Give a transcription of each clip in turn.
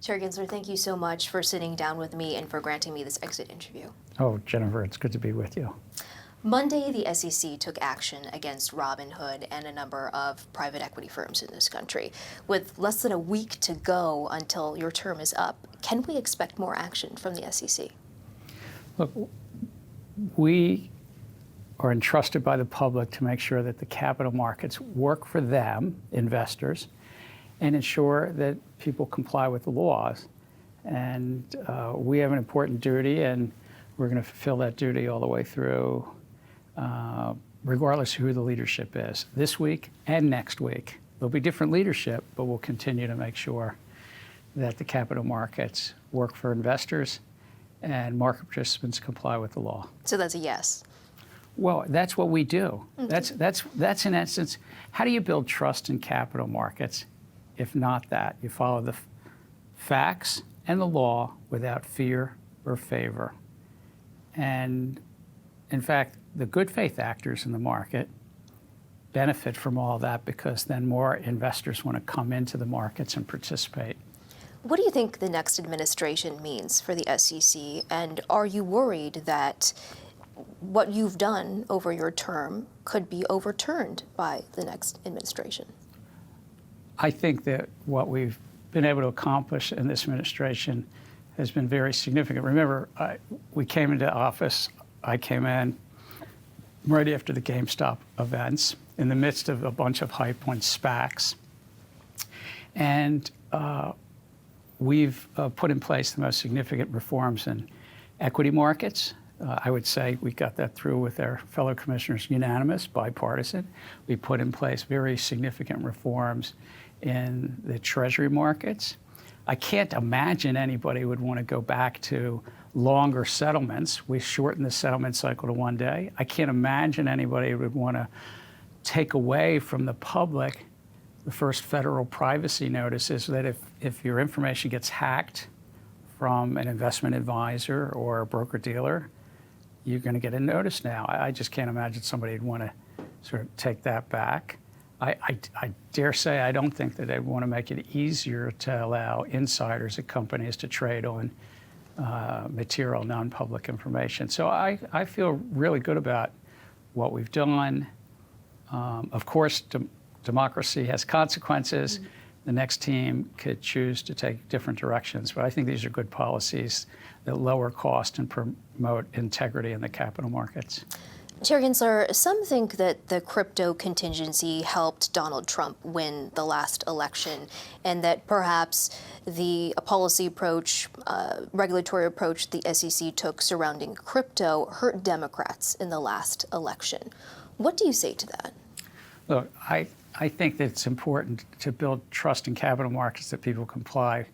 Chair Gensler, thank you so much for sitting down with me and for granting me this exit interview. Oh, Jennifer, it's good to be with you. Monday, the SEC took action against Robinhood and a number of private equity firms in this country. With less than a week to go until your term is up, can we expect more action from the SEC? Look, we are entrusted by the public to make sure that the capital markets work for them, investors, and ensure that people comply with the laws. And we have an important duty, and we're going to fulfill that duty all the way through, regardless of who the leadership is, this week and next week. There'll be different leadership, but we'll continue to make sure that the capital markets work for investors and market participants comply with the law. So that's a yes. Well, that's what we do. Mm-hmm. That's in essence, how do you build trust in capital markets if not that? You follow the facts and the law without fear or favor. And in fact, the good faith actors in the market benefit from all that because then more investors want to come into the markets and participate. What do you think the next administration means for the SEC? And are you worried that what you've done over your term could be overturned by the next administration? I think that what we've been able to accomplish in this administration has been very significant. Remember, we came into office, I came in right after the GameStop events, in the midst of a bunch of hype on SPACs. And we've put in place the most significant reforms in equity markets. I would say we got that through with our fellow commissioners, unanimous, bipartisan. We put in place very significant reforms in the Treasury markets. I can't imagine anybody would want to go back to longer settlements. We shortened the settlement cycle to 1 day. I can't imagine anybody would want to take away from the public the first federal privacy notice is that if your information gets hacked from an investment advisor or a broker-dealer, you're going to get a notice now. I just can't imagine somebody would want to sort of take that back. I dare say I don't think that they'd want to make it easier to allow insiders at companies to trade on material, non-public information. So I feel really good about what we've done. Of course, democracy has consequences. Mm-hmm. The next team could choose to take different directions, but I think these are good policies that lower cost and promote integrity in the capital markets. Chair Gensler, some think that the crypto contingency helped Donald Trump win the last election, and that perhaps the policy approach, regulatory approach the SEC took surrounding crypto hurt Democrats in the last election. What do you say to that? Look, I think that it's important to build trust in capital markets, that people comply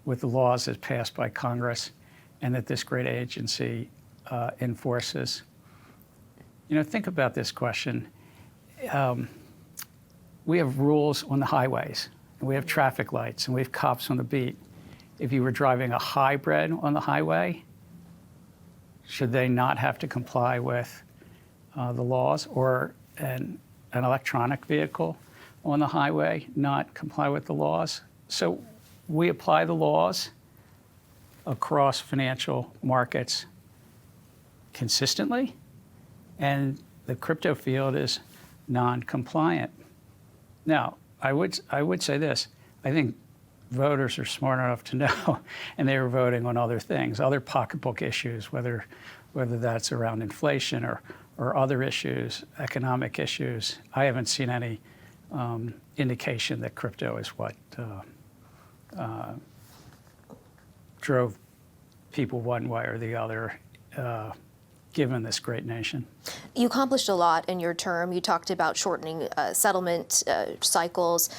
with the laws as passed by Congress and that this great agency enforces. You know, think about this question. We have rules on the highways, and we have traffic lights, and we have cops on the beat. If you were driving a hybrid on the highway, should they not have to comply with the laws, or an electronic vehicle on the highway not comply with the laws? So we apply the laws across financial markets consistently, and the crypto field is non-compliant. Now, I would say this. I think voters are smart enough to know, and they were voting on other things, other pocketbook issues, whether that's around inflation or other issues, economic issues. I haven't seen any indication that crypto is what drove people one way or the other, given this great nation. You accomplished a lot in your term. You talked about shortening settlement cycles,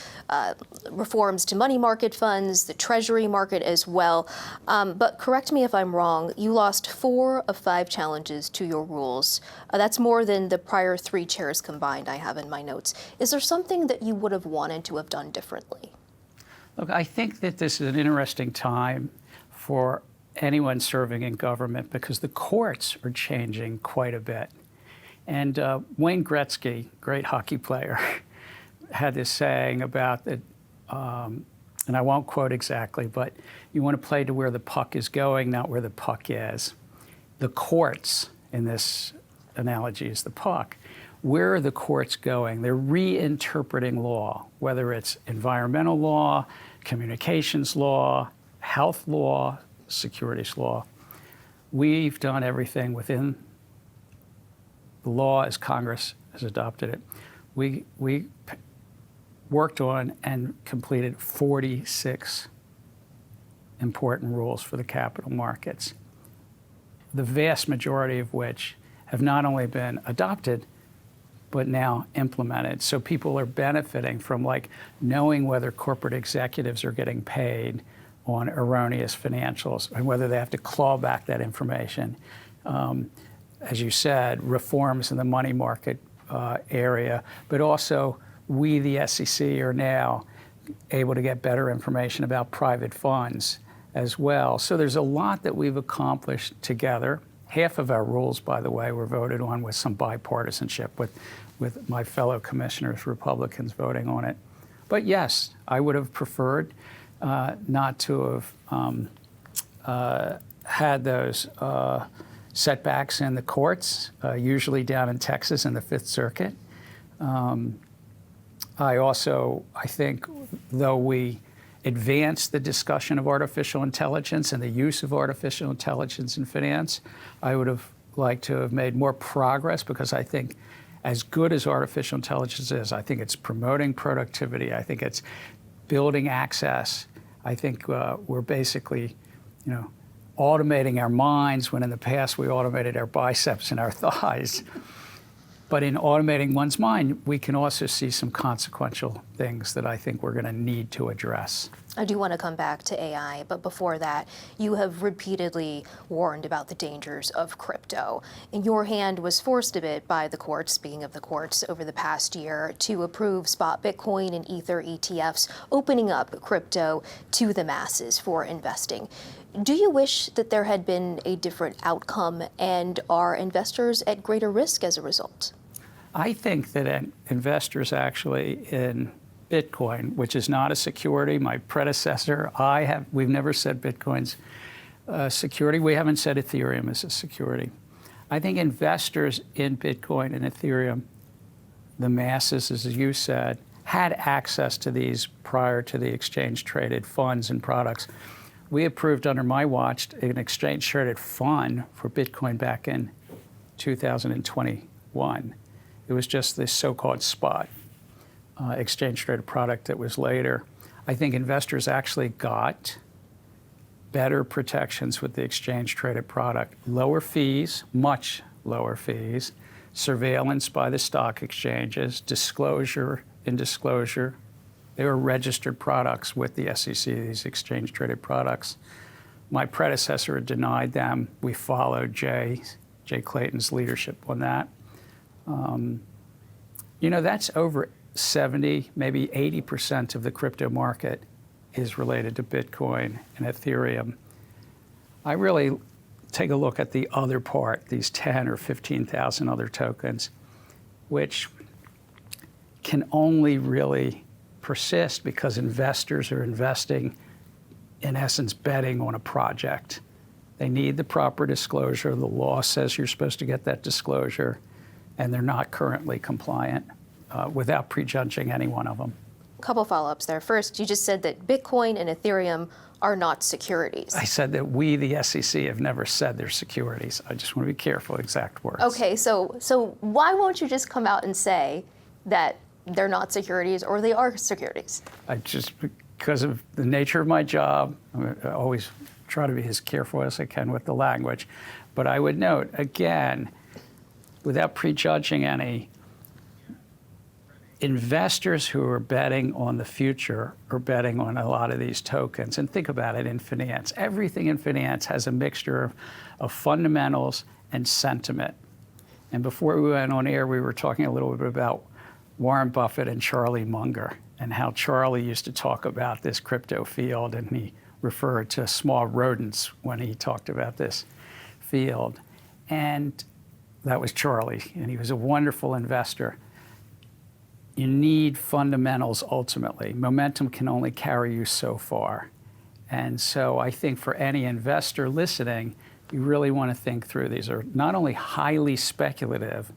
reforms to money market funds, the Treasury market as well. But correct me if I'm wrong, you lost 4 of 5 challenges to your rules. That's more than the prior 3 chairs combined I have in my notes. Is there something that you would have wanted to have done differently? Look, I think that this is an interesting time for anyone serving in government because the courts are changing quite a bit. And Wayne Gretzky, great hockey player, had this saying about that and I won't quote exactly, but you want to play to where the puck is going, not where the puck is. The courts, in this analogy, is the puck. Where are the courts going? They're reinterpreting law, whether it's environmental law, communications law, health law, securities law. We've done everything within the law as Congress has adopted it. We worked on and completed 46 important rules for the capital markets, the vast majority of which have not only been adopted, but now implemented. So people are benefiting from like knowing whether corporate executives are getting paid on erroneous financials and whether they have to claw back that information. As you said, reforms in the money market area, but also we, the SEC, are now able to get better information about private funds as well. So there's a lot that we've accomplished together. Half of our rules, by the way, were voted on with some bipartisanship, with my fellow commissioners, Republicans, voting on it. But yes, I would have preferred not to have had those setbacks in the courts, usually down in Texas in the Fifth Circuit. I think, though we advanced the discussion of artificial intelligence and the use of artificial intelligence in finance, I would have liked to have made more progress, because I think as good as artificial intelligence is, I think it's promoting productivity. I think it's building access. I think we're basically, automating our minds when in the past we automated our biceps and our thighs. But in automating one's mind, we can also see some consequential things that I think we're going to need to address. I do want to come back to AI, but before that, you have repeatedly warned about the dangers of crypto. And your hand was forced a bit by the courts, speaking of the courts, over the past year to approve spot Bitcoin and Ether ETFs, opening up crypto to the masses for investing. Do you wish that there had been a different outcome, and are investors at greater risk as a result? I think that investors actually in Bitcoin, which is not a security, my predecessor, we've never said Bitcoin's a security. We haven't said Ethereum is a security. I think investors in Bitcoin and Ethereum, the masses, as you said, had access to these prior to the exchange-traded funds and products. We approved under my watch an exchange-traded fund for Bitcoin back in 2021. It was just this so-called spot exchange-traded product that was later. I think investors actually got better protections with the exchange-traded product. Lower fees, much lower fees, surveillance by the stock exchanges, disclosure in disclosure. They were registered products with the SEC, these exchange-traded products. My predecessor had denied them. We followed Jay Clayton's leadership on that. That's over 70, maybe 80% of the crypto market is related to Bitcoin and Ethereum. I really take a look at the other part, these 10 or 15,000 other tokens, which can only really persist because investors are investing, in essence, betting on a project. They need the proper disclosure. The law says you're supposed to get that disclosure, and they're not currently compliant without prejudging any one of them. A couple follow-ups there. First, you just said that Bitcoin and Ethereum are not securities. I said that we, the SEC, have never said they're securities. I just want to be careful, exact words. Okay, so why won't you just come out and say that they're not securities or they are securities? Because of the nature of my job, I always try to be as careful as I can with the language. But I would note, again, without prejudging any, investors who are betting on the future are betting on a lot of these tokens. And think about it in finance. Everything in finance has a mixture of fundamentals and sentiment. And before we went on air, we were talking a little bit about Warren Buffett and Charlie Munger, and how Charlie used to talk about this crypto field, and he referred to small rodents when he talked about this field. And that was Charlie, and he was a wonderful investor. you need fundamentals ultimately. Momentum can only carry you so far. And so I think for any investor listening, you really want to think through. These are not only highly speculative,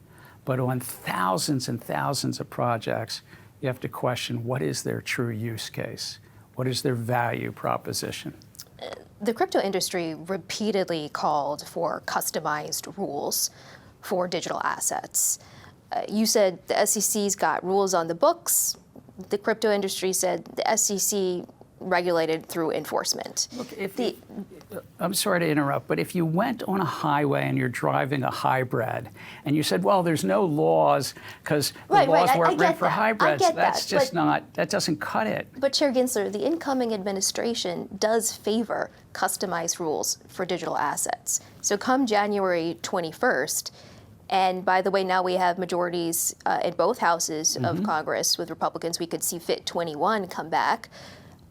but on thousands and thousands of projects, you have to question what is their true use case? What is their value proposition? The crypto industry repeatedly called for customized rules for digital assets. You said the SEC's got rules on the books. The crypto industry said the SEC regulated through enforcement. Look, I'm sorry to interrupt, but if you went on a highway and you're driving a hybrid and you said, well, there's no laws because the laws weren't written for hybrids, that's just not, that doesn't cut it. But Chair Gensler, the incoming administration does favor customized rules for digital assets. So come January 21st, and by the way, now we have majorities in both houses of Congress with Republicans. We could see Fit 21 come back.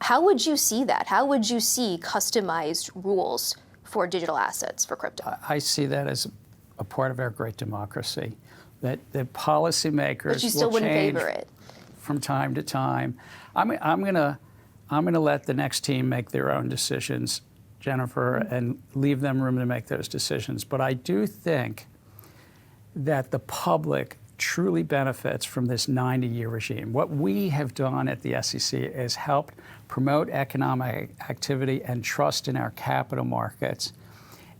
How would you see that? How would you see customized rules for digital assets for crypto? I see that as a part of our great democracy, that the policymakers But you still wouldn't favor it from time to time. I'm gonna let the next team make their own decisions, Jennifer, and leave them room to make those decisions. But I do think that the public truly benefits from this 90-year regime. What we have done at the SEC is helped promote economic activity and trust in our capital markets.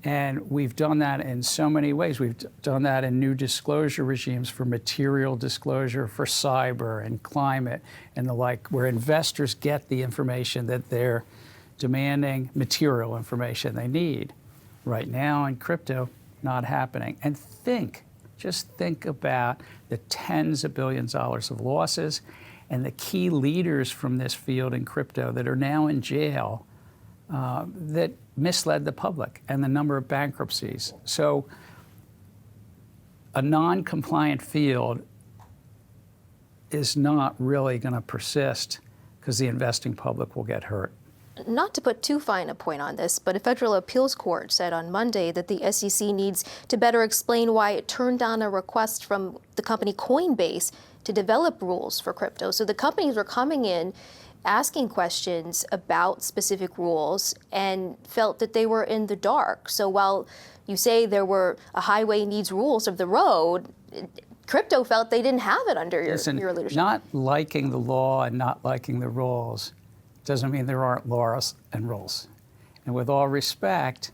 And we've done that in so many ways. We've done that in new disclosure regimes for material disclosure, for cyber and climate and the like, where investors get the information that they're demanding, material information they need. Right now in crypto, not happening. And just think about the tens of billions of dollars of losses and the key leaders from this field in crypto that are now in jail that misled the public, and the number of bankruptcies. So a non-compliant field is not really going to persist because the investing public will get hurt. Not to put too fine a point on this, but a federal appeals court said on Monday that the SEC needs to better explain why it turned down a request from the company Coinbase to develop rules for crypto. So the companies were coming in, asking questions about specific rules, and felt that they were in the dark. So while you say there were a highway needs rules of the road, crypto felt they didn't have it under your leadership. Not liking the law and not liking the rules doesn't mean there aren't laws and rules. And with all respect,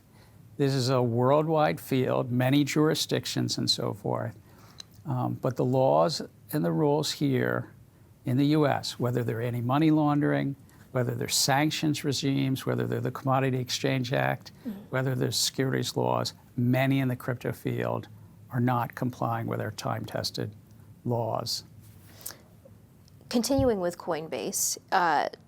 this is a worldwide field, many jurisdictions and so forth. But the laws and the rules here in the U.S., whether they're anti-money laundering, whether they're sanctions regimes, whether they're the Commodity Exchange Act, whether there's securities laws, many in the crypto field are not complying with our time-tested laws. Continuing with Coinbase,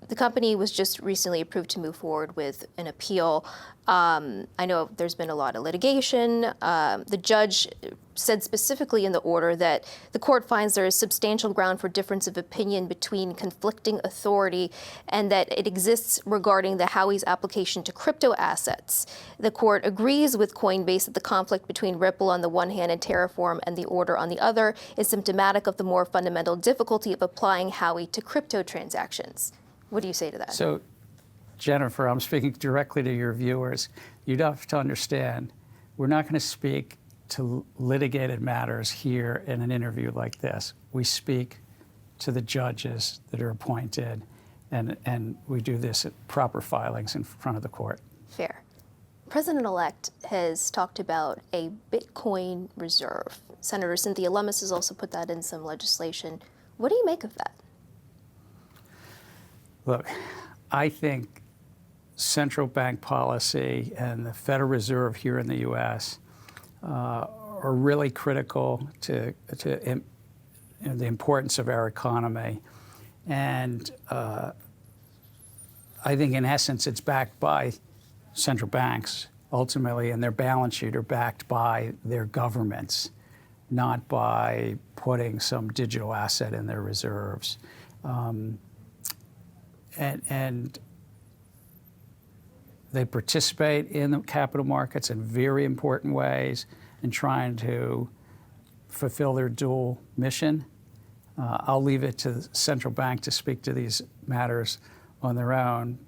the company was just recently approved to move forward with an appeal. I know there's been a lot of litigation. The judge said specifically in the order that the court finds there is substantial ground for difference of opinion between conflicting authority and that it exists regarding the Howey's application to crypto assets. The court agrees with Coinbase that the conflict between Ripple on the one hand and Terraform and the order on the other is symptomatic of the more fundamental difficulty of applying Howey to crypto transactions. What do you say to that? So, Jennifer, I'm speaking directly to your viewers. You'd have to understand, we're not going to speak to litigated matters here in an interview like this. We speak to the judges that are appointed, and we do this at proper filings in front of the court. Fair. President-elect has talked about a Bitcoin reserve. Senator Cynthia Lummis has also put that in some legislation. What do you make of that? Look, I think central bank policy and the Federal Reserve here in the U.S. Are really critical to the importance of our economy. And I think in essence it's backed by central banks ultimately, and their balance sheet are backed by their governments, not by putting some digital asset in their reserves. And they participate in the capital markets in very important ways in trying to fulfill their dual mission. I'll leave it to the central bank to speak to these matters on their own.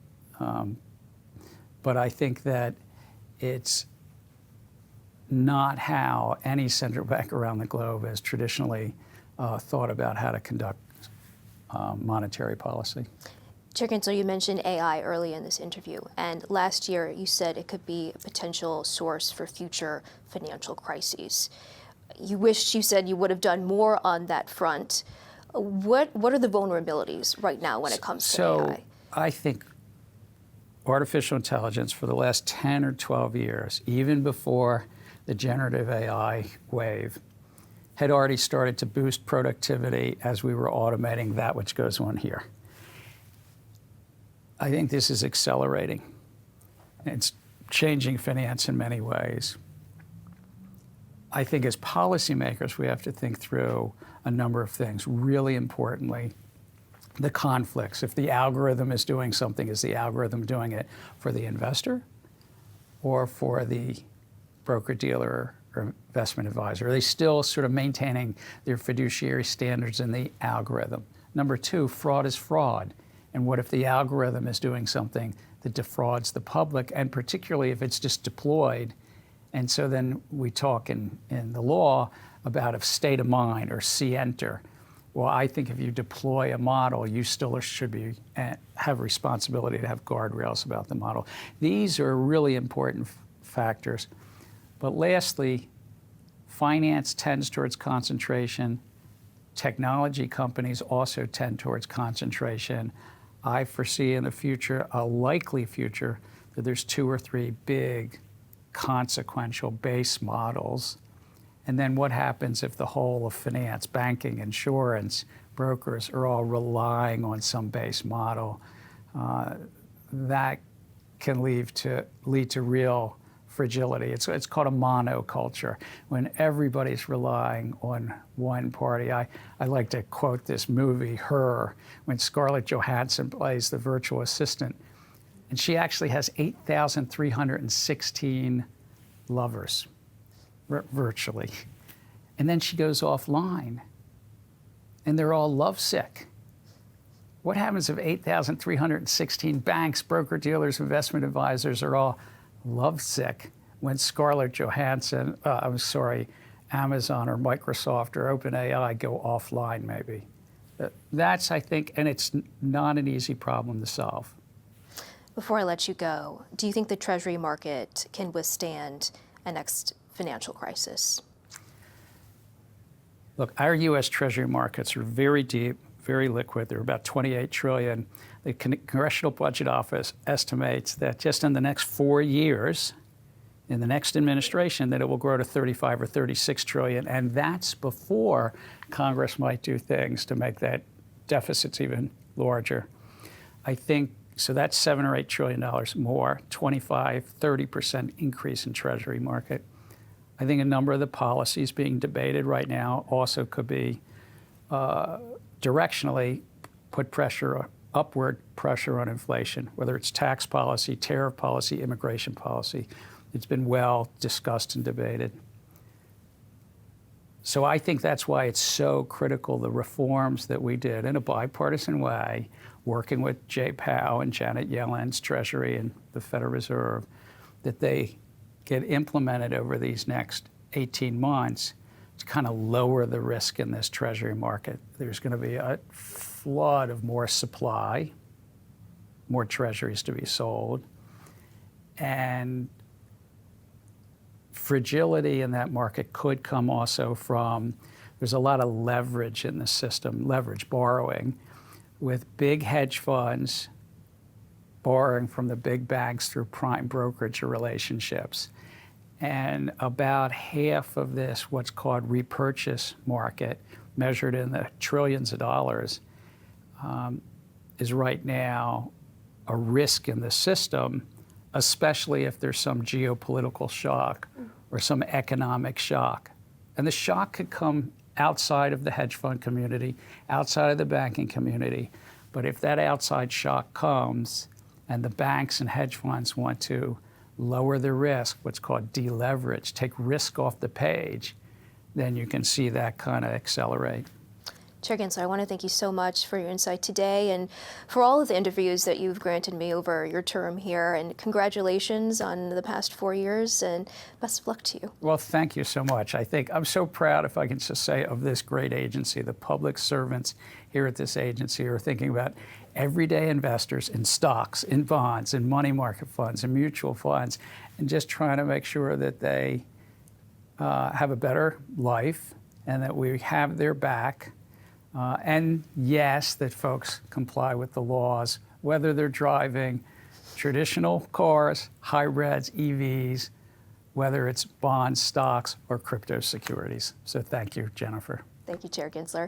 But I think that it's not how any central bank around the globe has traditionally thought about how to conduct monetary policy. Chair Gensler, you mentioned AI early in this interview, and last year you said it could be a potential source for future financial crises. You wished, you said, you would have done more on that front. What are the vulnerabilities right now when it comes to AI? So I think artificial intelligence for the last 10 or 12 years, even before the generative AI wave, had already started to boost productivity as we were automating that which goes on here. I think this is accelerating. It's changing finance in many ways. I think as policymakers, we have to think through a number of things. Really importantly, the conflicts. If the algorithm is doing something, is the algorithm doing it for the investor or for the broker-dealer or investment advisor? Are they still sort of maintaining their fiduciary standards in the algorithm? Number two, fraud is fraud. And what if the algorithm is doing something that defrauds the public, and particularly if it's just deployed? And so then we talk in the law about a state of mind or scienter. Well, I think if you deploy a model, you still should have responsibility to have guardrails about the model. These are really important factors. But lastly, finance tends towards concentration. Technology companies also tend towards concentration. I foresee in the future, a likely future, that there's 2 or 3 big consequential base models. And then what happens if the whole of finance, banking, insurance, brokers are all relying on some base model? That can lead to real fragility. It's called a monoculture, when everybody's relying on one party. I like to quote this movie, Her, when Scarlett Johansson plays the virtual assistant, and she actually has 8,316 lovers, virtually. And then she goes offline, and they're all lovesick. What happens if 8,316 banks, broker-dealers, investment advisors are all lovesick when Scarlett Johansson, Amazon or Microsoft or OpenAI go offline maybe? That's, I think, and it's not an easy problem to solve. Before I let you go, do you think the Treasury market can withstand a next financial crisis? Look, our U.S. Treasury markets are very deep, very liquid. They're about $28 trillion. The Congressional Budget Office estimates that just in the next 4 years, in the next administration, that it will grow to 35 or 36 trillion, and that's before Congress might do things to make that deficits even larger. I think, so that's $7 or $8 trillion more, 25, 30% increase in Treasury market. I think a number of the policies being debated right now also could be directionally put pressure, upward pressure on inflation, whether it's tax policy, tariff policy, immigration policy. It's been well discussed and debated. So I think that's why it's so critical, the reforms that we did in a bipartisan way, working with Jay Powell and Janet Yellen's Treasury and the Federal Reserve, that they get implemented over these next 18 months to kind of lower the risk in this Treasury market. There's going to be a flood of more supply, more treasuries to be sold, and fragility in that market could come also from, there's a lot of leverage in the system, leverage borrowing, with big hedge funds borrowing from the big banks through prime brokerage relationships. And about half of this, what's called repurchase market, measured in the trillions of dollars, is right now a risk in the system, especially if there's some geopolitical shock or some economic shock. And the shock could come outside of the hedge fund community, outside of the banking community. But if that outside shock comes and the banks and hedge funds want to lower the risk, what's called deleverage, take risk off the page, then you can see that kind of accelerate. Chair Gensler, I want to thank you so much for your insight today and for all of the interviews that you've granted me over your term here. And congratulations on the past 4 years, and best of luck to you. Well, thank you so much. I think I'm so proud, if I can just say, of this great agency. The public servants here at this agency are thinking about everyday investors in stocks, in bonds, in money market funds, in mutual funds, and just trying to make sure that they have a better life and that we have their back. And yes, that folks comply with the laws, whether they're driving traditional cars, hybrids, EVs, whether it's bonds, stocks, or crypto securities. So thank you, Jennifer. Thank you, Chair Gensler.